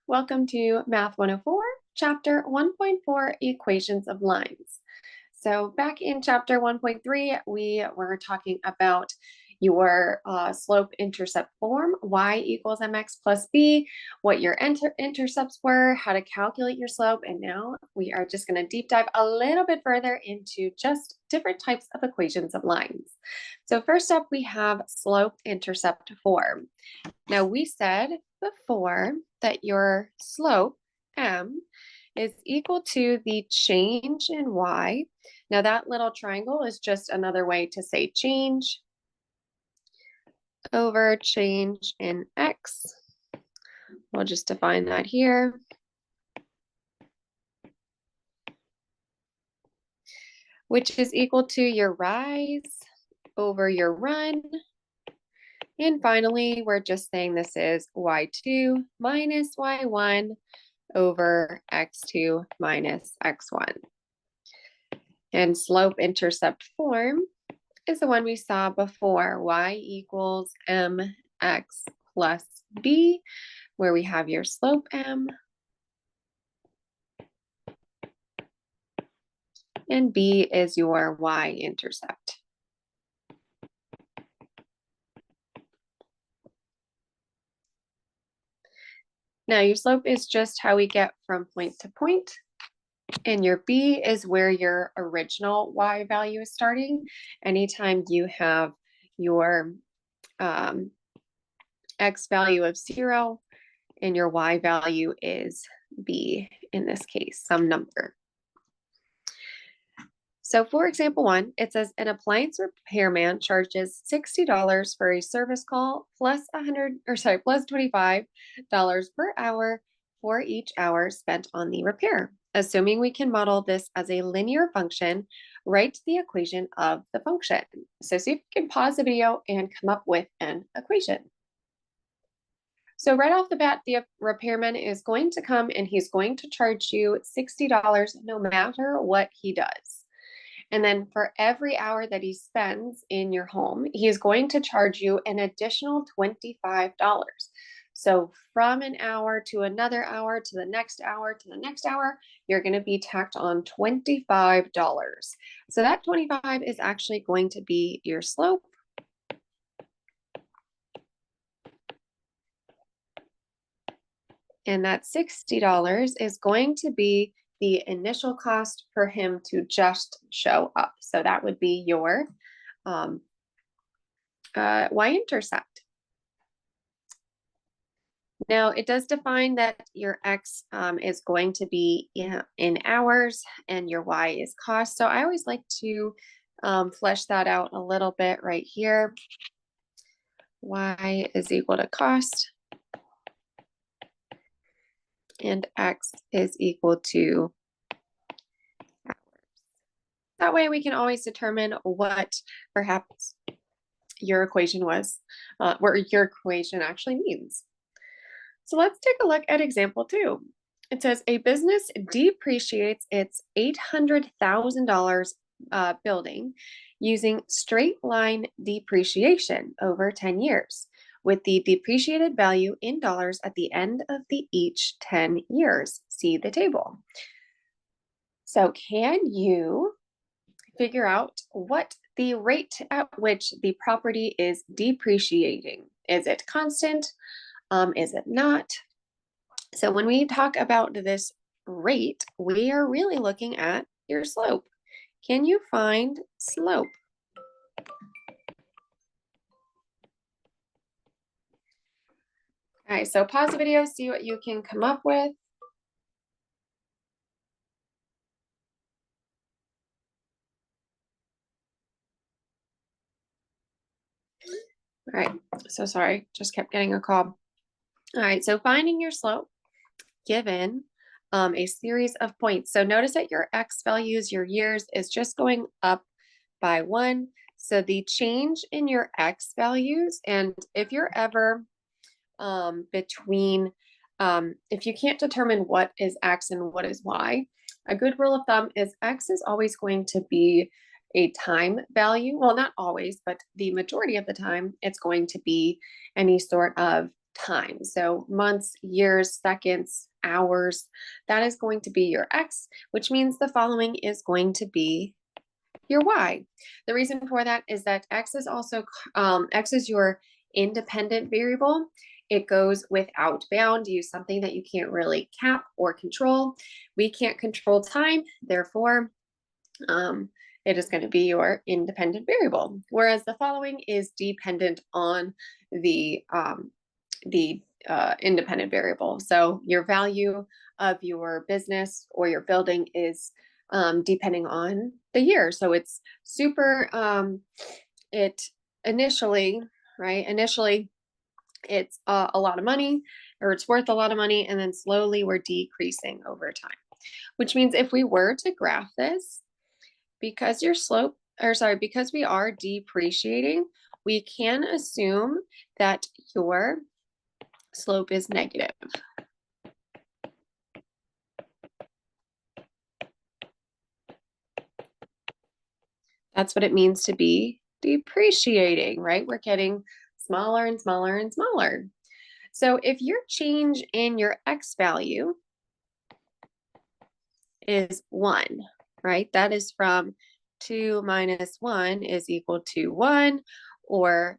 Welcome to Math 104, Chapter 1.4, Equations of Lines. So back in Chapter 1.3, we were talking about your slope-intercept form, y equals mx plus b, what your intercepts were, how to calculate your slope, and now we are just going to deep dive a little bit further into just different types of equations of lines. So first up, we have slope-intercept form. Now we said before that your slope, m, is equal to the change in y. Now that little triangle is just another way to say change over change in x. We'll just define that here. Which is equal to your rise over your run. And finally, we're just saying this is y2 minus y1 over x2 minus x1. And slope-intercept form is the one we saw before, y equals mx plus b, where we have your slope m and b is your y-intercept. Now your slope is just how we get from point to point, and your b is where your original y value is starting. Anytime you have your x value of 0 and your y value is b, in this case, some number. So for example 1, it says an appliance repairman charges $60 for a service call plus $25 per hour for each hour spent on the repair. Assuming we can model this as a linear function, write the equation of the function. So see if you can pause the video and come up with an equation. So right off the bat, the repairman is going to come and he's going to charge you $60 no matter what he does. And then for every hour that he spends in your home, he is going to charge you an additional $25. So from an hour to another hour to the next hour to the next hour, you're going to be tacked on $25. So that 25 is actually going to be your slope. And that $60 is going to be the initial cost for him to just show up. So that would be your y-intercept. Now it does define that your x is going to be in hours and your y is cost. So I always like to flesh that out a little bit right here. Y is equal to cost. And x is equal to hours. That way we can always determine what perhaps your equation was, what your equation actually means. So let's take a look at example 2. It says a business depreciates its $800,000 building using straight line depreciation over 10 years, with the depreciated value in dollars at the end of each 10 years. See the table. So can you figure out what the rate at which the property is depreciating? Is it constant? Is it not? So when we talk about this rate, we are really looking at your slope. Can you find slope? All right, so pause the video, see what you can come up with. All right, so sorry, just kept getting a call. All right, so finding your slope given a series of points. So notice that your x values, your years, is just going up by 1. So the change in your x values, and if you're ever if you can't determine what is x and what is y, a good rule of thumb is x is always going to be a time value. Well, not always, but the majority of the time, it's going to be any sort of time. So months, years, seconds, hours, that is going to be your X, which means the following is going to be your Y. The reason for that is that X is also, X is your independent variable. It goes without bound, use something that you can't really cap or control. We can't control time, therefore, it is going to be your independent variable. Whereas the following is dependent on the independent variable. So your value of your business or your building is depending on the year. So it's super, it initially, right? Initially, it's a lot of money, or it's worth a lot of money, and then slowly we're decreasing over time. Which means if we were to graph this, because your slope, or sorry, because we are depreciating, we can assume that your slope is negative. That's what it means to be depreciating, right? We're getting smaller and smaller and smaller. So if your change in your X value is 1, right? That is from 2 minus 1 is equal to 1, or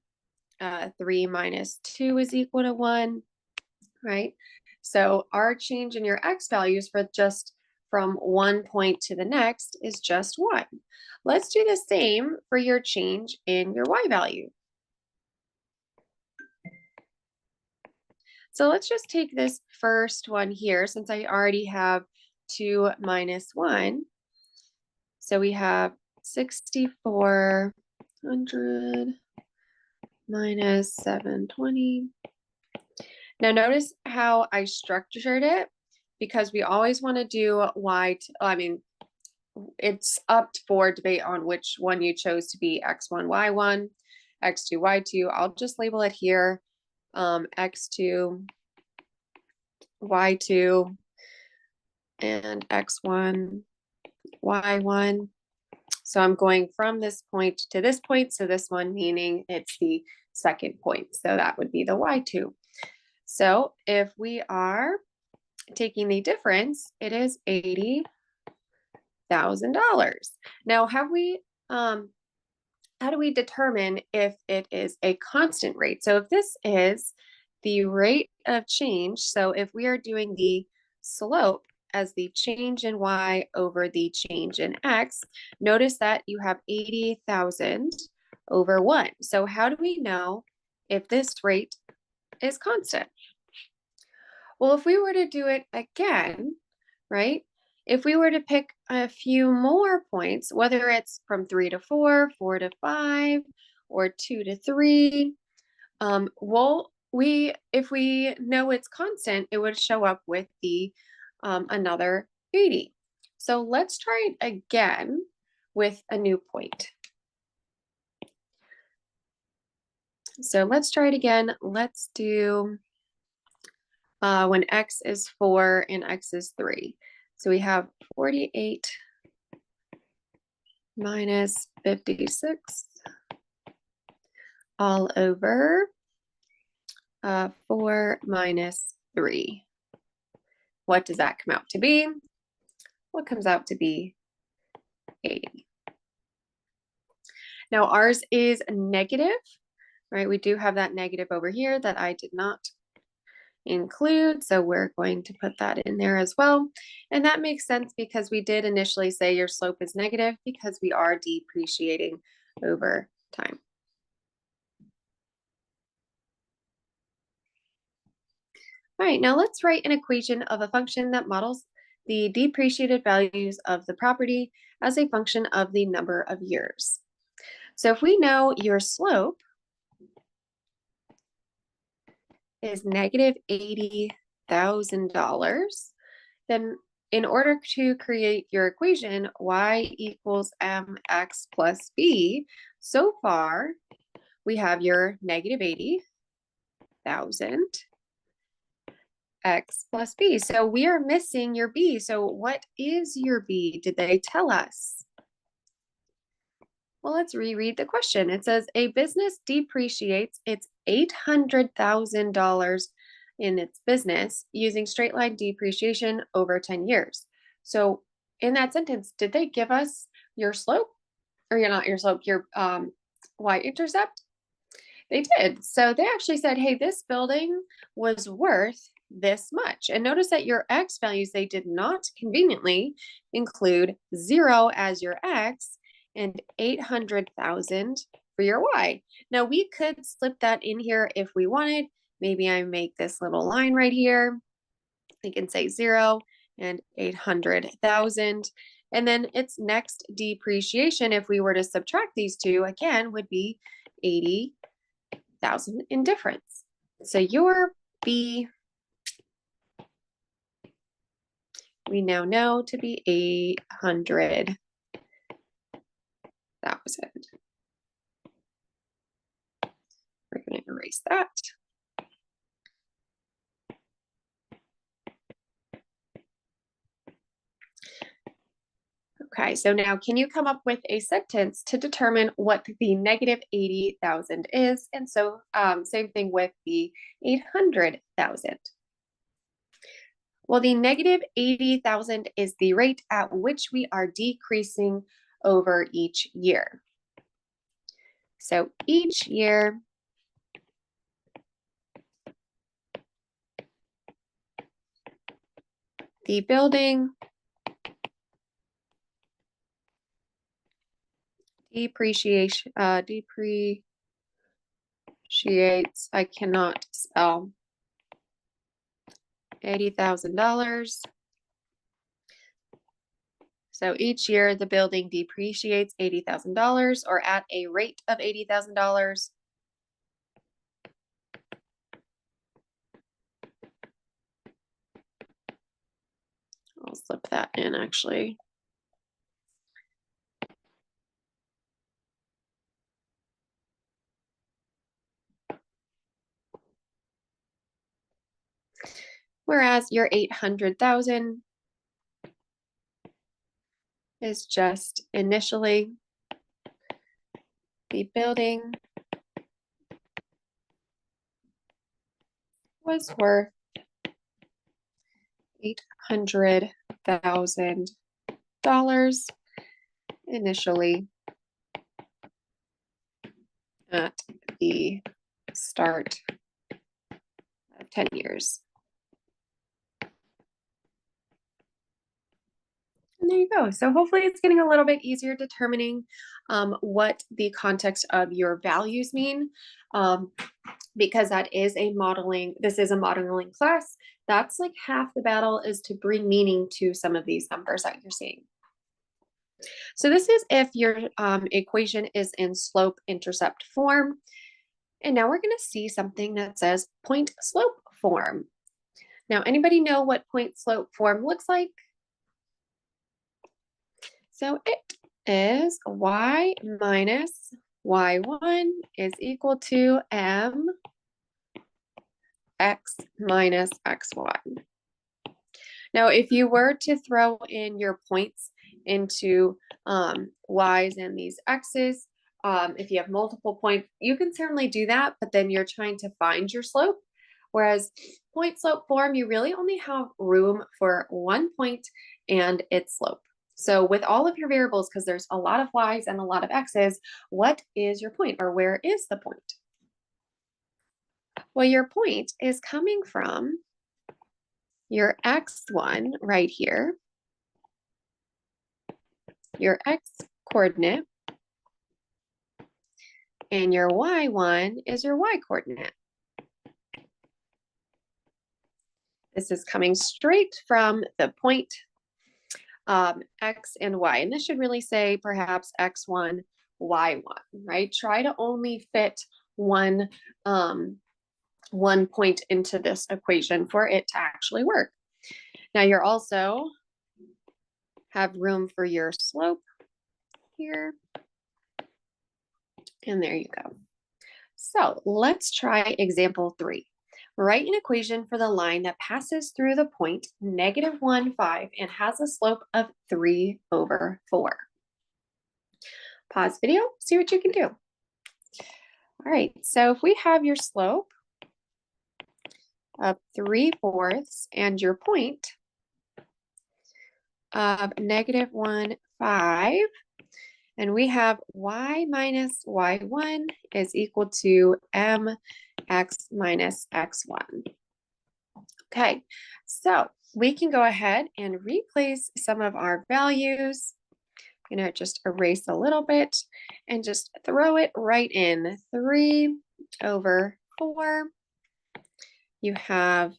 3 minus 2 is equal to 1, right? So our change in your X values for just from one point to the next is just 1. Let's do the same for your change in your Y value. So let's just take this first one here, since I already have 2 minus 1. So we have 6,400 minus 720. Now notice how I structured it, because we always want to do Y, it's up for debate on which one you chose to be X1, Y1, X2, Y2. I'll just label it here, X2, Y2, and X1, Y1. So I'm going from this point to this point. So this one meaning it's the second point. So that would be the Y2. So if we are taking the difference, it is $80,000. Now, how do we determine if it is a constant rate? So if this is the rate of change, so if we are doing the slope as the change in Y over the change in X, notice that you have 80,000 over 1. So how do we know if this rate is constant? Well, if we were to do it again, right? If we were to pick a few more points, whether it's from 3 to 4, 4 to 5, or 2 to 3, if we know it's constant, it would show up with the another 80. So let's try it again with a new point. So let's try it again. Let's do when X is 4 and X is 3. So we have 48 minus 56 all over 4 minus 3. What does that come out to be? What comes out to be 80. Now ours is negative, right? We do have that negative over here that I did not include, so we're going to put that in there as well. And that makes sense because we did initially say your slope is negative because we are depreciating over time. All right, now let's write an equation of a function that models the depreciated values of the property as a function of the number of years. So if we know your slope is negative $80,000, then in order to create your equation, y equals mx plus b, so far we have your negative 80,000 x plus b. So we are missing your b. So what is your b? Did they tell us? Well, let's reread the question. It says a business depreciates its $800,000 in its business using straight line depreciation over 10 years. So in that sentence, did they give us your slope? Or you're not your slope, your y-intercept? They did. So they actually said, hey, this building was worth this much. And notice that your X values, they did not conveniently include 0 as your X and 800,000 for your Y. Now we could slip that in here if we wanted. Maybe I make this little line right here. I can say 0 and 800,000. And then its next depreciation, if we were to subtract these two, again, would be 80,000 in difference. So your B, we now know to be 800,000. We're going to erase that. Okay, so now can you come up with a sentence to determine what the negative 80,000 is? And so same thing with the 800,000. Well, the negative 80,000 is the rate at which we are decreasing over each year. So each year, the building depreciates, I cannot spell, $80,000. So each year the building depreciates $80,000 or at a rate of $80,000. I'll slip that in actually. Whereas your 800,000 is just initially the building was worth $800,000 initially at the start of 10 years. And there you go. So hopefully it's getting a little bit easier determining what the context of your values mean, because that is a modeling, this is a modeling class. That's like half the battle, is to bring meaning to some of these numbers that you're seeing. So this is if your equation is in slope intercept form. And now we're going to see something that says point slope form. Now, anybody know what point slope form looks like? So it is y minus y1 is equal to m x minus x1. Now, if you were to throw in your points into y's and these x's, if you have multiple points, you can certainly do that, but then you're trying to find your slope. Whereas point slope form, you really only have room for one point and its slope. So with all of your variables, because there's a lot of y's and a lot of x's, what is your point, or where is the point? Well, your point is coming from your x1 right here, your x coordinate, and your y1 is your y coordinate. This is coming straight from the point x and y, and this should really say perhaps x1, y1, right? Try to only fit one point into this equation for it to actually work. Now you're also have room for your slope here, and there you go. So let's try example 3. Write an equation for the line that passes through the point -1, 5 and has a slope of 3/4. Pause video, see what you can do. All right, so if we have your slope of 3/4 and your point of -1, 5, and we have y minus y1 is equal to mx minus x1. Okay, so we can go ahead and replace some of our values. I'm going to just erase a little bit and just throw it right in. 3/4. You have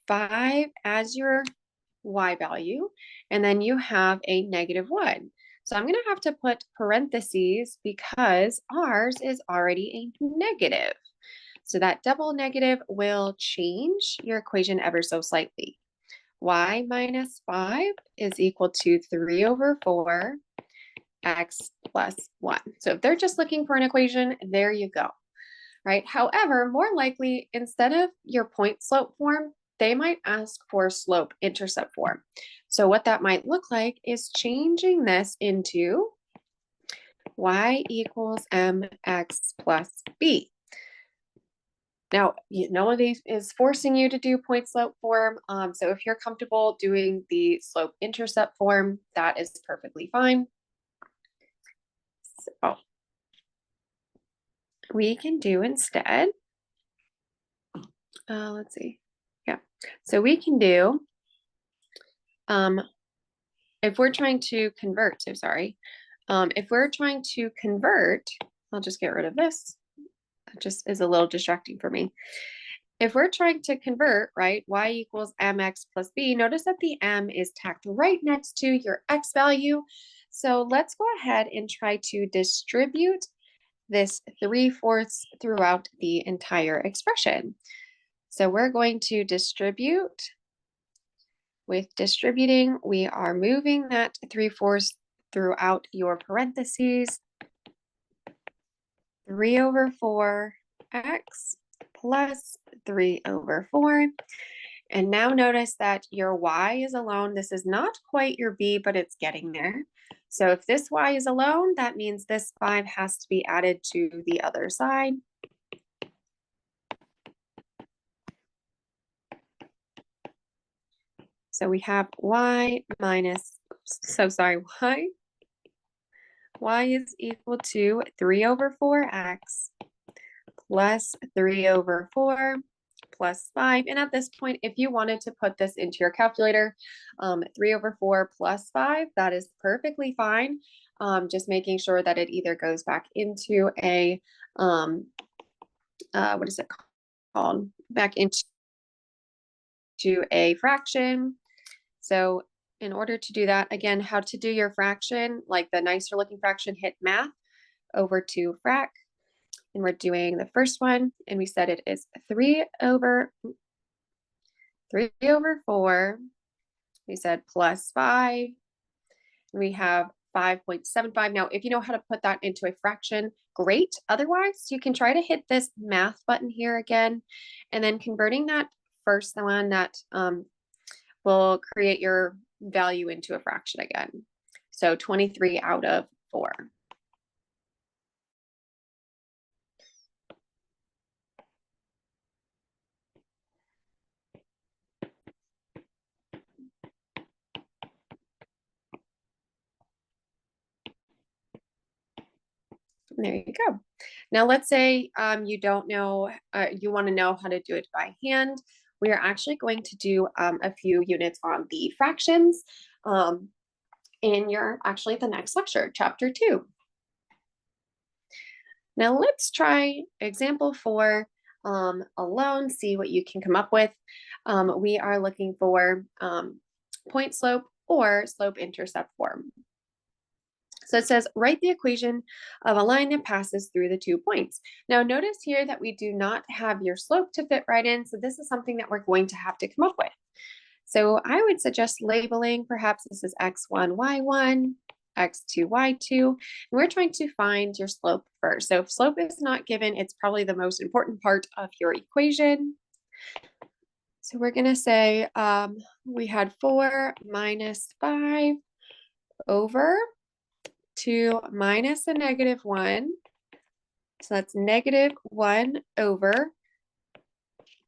5 as your y value, and then you have a -1. So I'm going to have to put parentheses because ours is already a negative. So that double negative will change your equation ever so slightly. Y minus 5 is equal to 3/4 x plus 1. So if they're just looking for an equation, there you go, right? However, more likely, instead of your point slope form, they might ask for slope intercept form. So what that might look like is changing this into y equals mx plus b. Now, no one of these is forcing you to do point slope form. So if you're comfortable doing the slope intercept form, that is perfectly fine. So we can do instead, let's see. Yeah. So we can do, if we're trying to convert, so sorry. If we're trying to convert, I'll just get rid of this. That just is a little distracting for me. If we're trying to convert, right, y equals mx plus b, notice that the m is tacked right next to your x value. So let's go ahead and try to distribute this 3/4 throughout the entire expression. So we're going to distribute. With distributing, we are moving that 3/4 throughout your parentheses. 3/4 x plus 3/4. And now notice that your y is alone. This is not quite your b, but it's getting there. So if this y is alone, that means this 5 has to be added to the other side. So we have y minus, so sorry, y is equal to 3/4x plus 3/4 plus 5. And at this point, if you wanted to put this into your calculator, 3/4 plus 5, that is perfectly fine. Just making sure that it either goes back into a, what is it called? Back into a fraction. So in order to do that, again, how to do your fraction, like the nicer looking fraction, hit math over to frac. And we're doing the first one, and we said it is 3/4. We said plus 5. We have 5.75. Now, if you know how to put that into a fraction, great. Otherwise, you can try to hit this math button here again, and then converting that first one that will create your value into a fraction again. So 23/4. There you go. Now let's say you don't know, you want to know how to do it by hand. We are actually going to do a few units on the fractions in actually the next lecture, chapter 2. Now let's try example 4 alone, see what you can come up with. We are looking for point slope or slope intercept form. So it says, write the equation of a line that passes through the 2 points. Now notice here that we do not have your slope to fit right in, so this is something that we're going to have to come up with. So I would suggest labeling, perhaps this is x1, y1, x2, y2, and we're trying to find your slope first. So if slope is not given, it's probably the most important part of your equation. So we're going to say we had 4 minus 5 over 2 minus a -1 So that's -1 over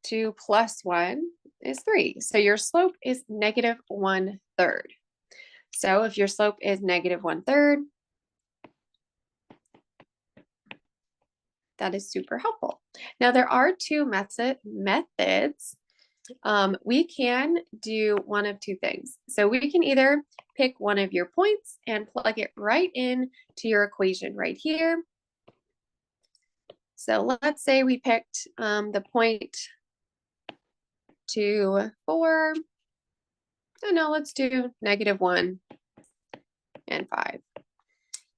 2 plus 1 is 3. So your slope is -1/3. So if your slope is -1/3, that is super helpful. Now there are two methods. We can do one of two things. So we can either pick one of your points and plug it right in to your equation right here. So let's say we picked the point 2, 4. Oh no, let's do -1 and 5.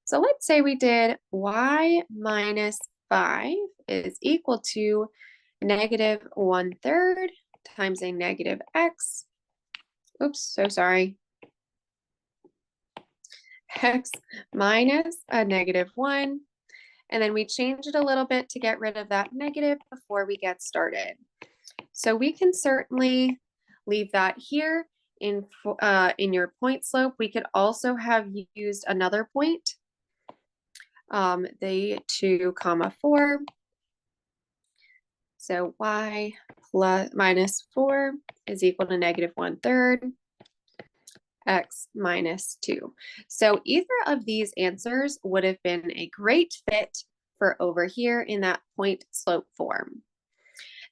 So let's say we did y minus 5 is equal to -1/3 times a negative x. Oops, so sorry. X minus a -1. And then we change it a little bit to get rid of that negative before we get started. So we can certainly leave that here in your point slope. We could also have used another point, the 2, 4. So y minus 4 is equal to -1/3 x minus 2. So either of these answers would have been a great fit for over here in that point slope form.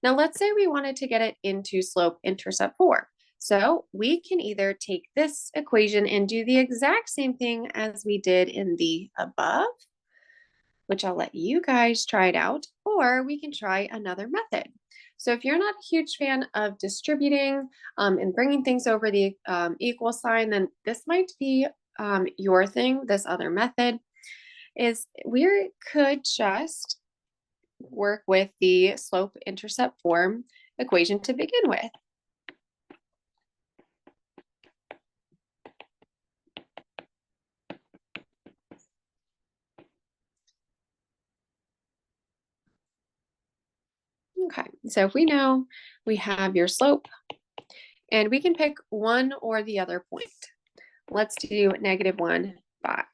Now let's say we wanted to get it into slope intercept form. So we can either take this equation and do the exact same thing as we did in the above, which I'll let you guys try it out, or we can try another method. So if you're not a huge fan of distributing and bringing things over the equal sign, then this might be your thing. This other method is we could just work with the slope intercept form equation to begin with. Okay, so if we know we have your slope and we can pick one or the other point. Let's do -1, 5.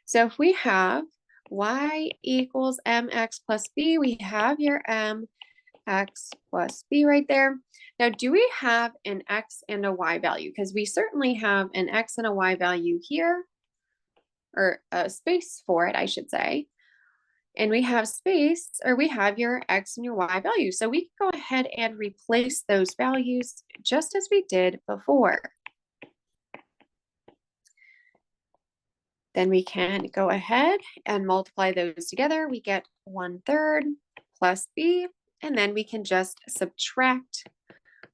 So if we have y equals mx plus b, we have your mx plus b right there. Now, do we have an x and a y value? Because we certainly have an x and a y value here, or a space for it, I should say. And we have space, or we have your x and your y values. So we can go ahead and replace those values just as we did before. Then we can go ahead and multiply those together. We get 1/3 plus b, and then we can just subtract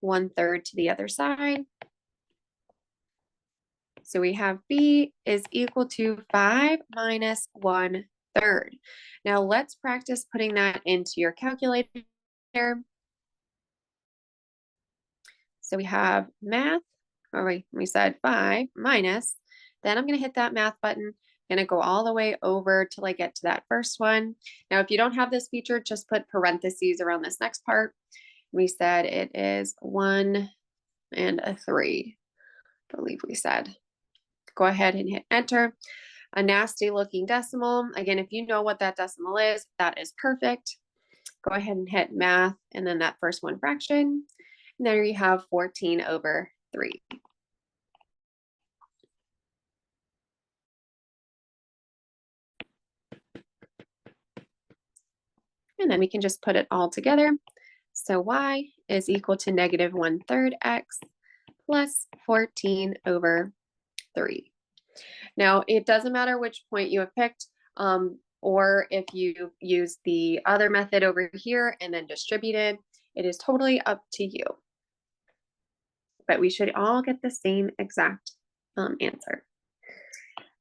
1/3 to the other side. So we have b is equal to 5 minus 1/3. Now let's practice putting that into your calculator. So we have math, or we said 5 minus, then I'm going to hit that math button. I'm going to go all the way over till I get to that first one. Now, if you don't have this feature, just put parentheses around this next part. We said it is 1 and a 3, I believe we said. Go ahead and hit enter. A nasty looking decimal. Again, if you know what that decimal is, that is perfect. Go ahead and hit math and then that first one fraction. And there you have 14/3. And then we can just put it all together. So y is equal to -1/3 x plus 14/3. Now, it doesn't matter which point you have picked, or if you use the other method over here and then distributed, it is totally up to you. But we should all get the same exact answer.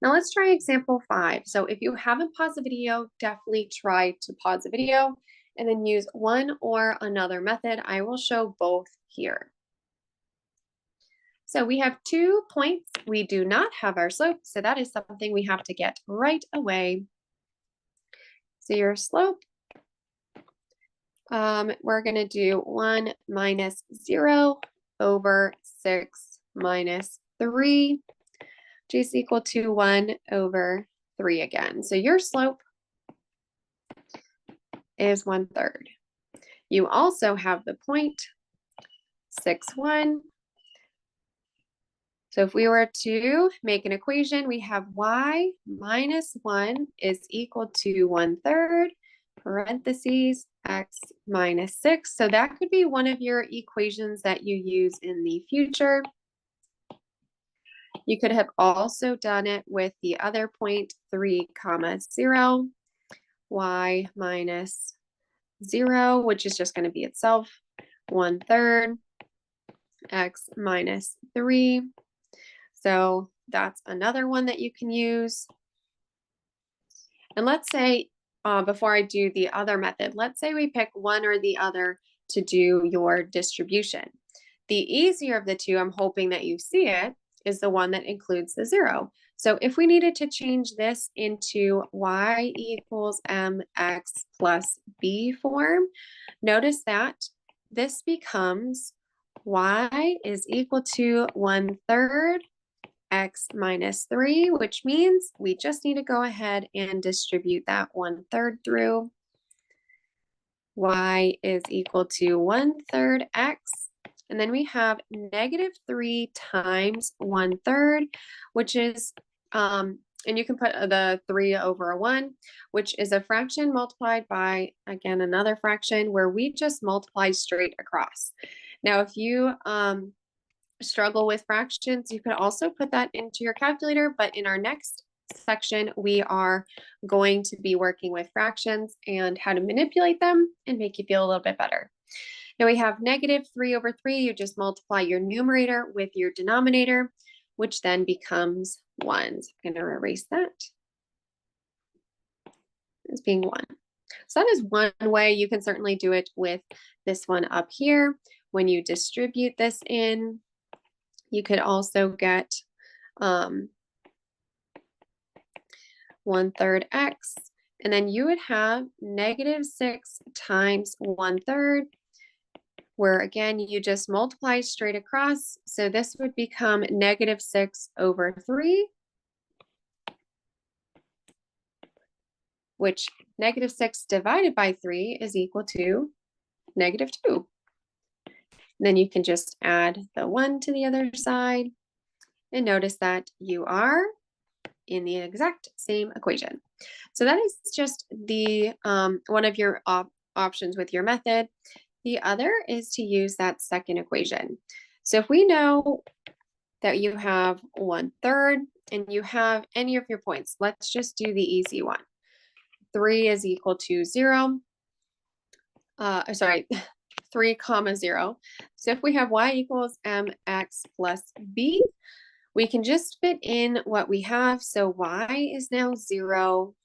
Now let's try example 5. So if you haven't paused the video, definitely try to pause the video and then use one or another method. I will show both here. So we have 2 points. We do not have our slope, so that is something we have to get right away. So your slope, we're going to do 1 minus 0 over 6 minus 3, which is equal to 1/3 again. So your slope is 1/3. You also have the point 6, 1. So if we were to make an equation, we have y minus 1 is equal to 1/3, parentheses, x minus 6. So that could be one of your equations that you use in the future. You could have also done it with the other point, 3, 0, y minus 0, which is just going to be itself, 1/3, x minus 3. So that's another one that you can use. And let's say, before I do the other method, let's say we pick one or the other to do your distribution. The easier of the two, I'm hoping that you see it, is the one that includes the 0. So if we needed to change this into y equals mx plus b form, notice that this becomes y is equal to 1/3 x minus 3, which means we just need to go ahead and distribute that 1/3 through. Y is equal to 1/3 x. And then we have -3 times 1/3, which is, and you can put the 3 over a 1, which is a fraction multiplied by, again, another fraction where we just multiply straight across. Now, if you struggle with fractions, you could also put that into your calculator, but in our next section, we are going to be working with fractions and how to manipulate them and make you feel a little bit better. Now we have -3 over 3. You just multiply your numerator with your denominator, which then becomes 1. So I'm going to erase that as being 1. So that is one way. You can certainly do it with this one up here. When you distribute this in, you could also get 1/3 x, and then you would have -6 times 1/3, where again, you just multiply straight across. So this would become -6 over 3, which -6 divided by 3 is equal to -2. And then you can just add the 1 to the other side and notice that you are in the exact same equation. So that is just the one of your options with your method. The other is to use that second equation. So if we know that you have 1/3 and you have any of your points, let's just do the easy one. 3 is equal to 0. Sorry, 3, 0. So if we have y equals mx plus b, we can just fit in what we have. So y is now 0.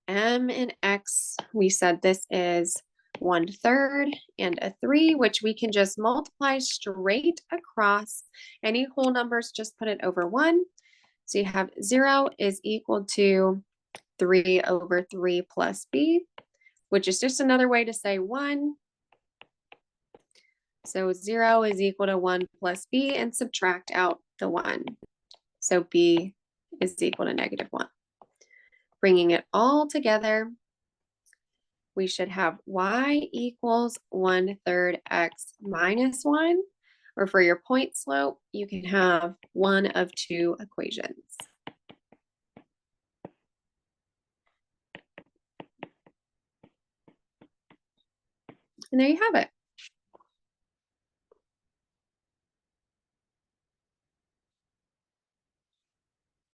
M and x, we said this is 1/3 and a 3, which we can just multiply straight across. Any whole numbers, just put it over 1. So you have 0 is equal to 3 over 3 plus b, which is just another way to say 1. So 0 is equal to 1 plus b, and subtract out the 1. So b is equal to -1. Bringing it all together, we should have y equals 1/3 x minus 1, or for your point slope, you can have one of two equations. And there you have it.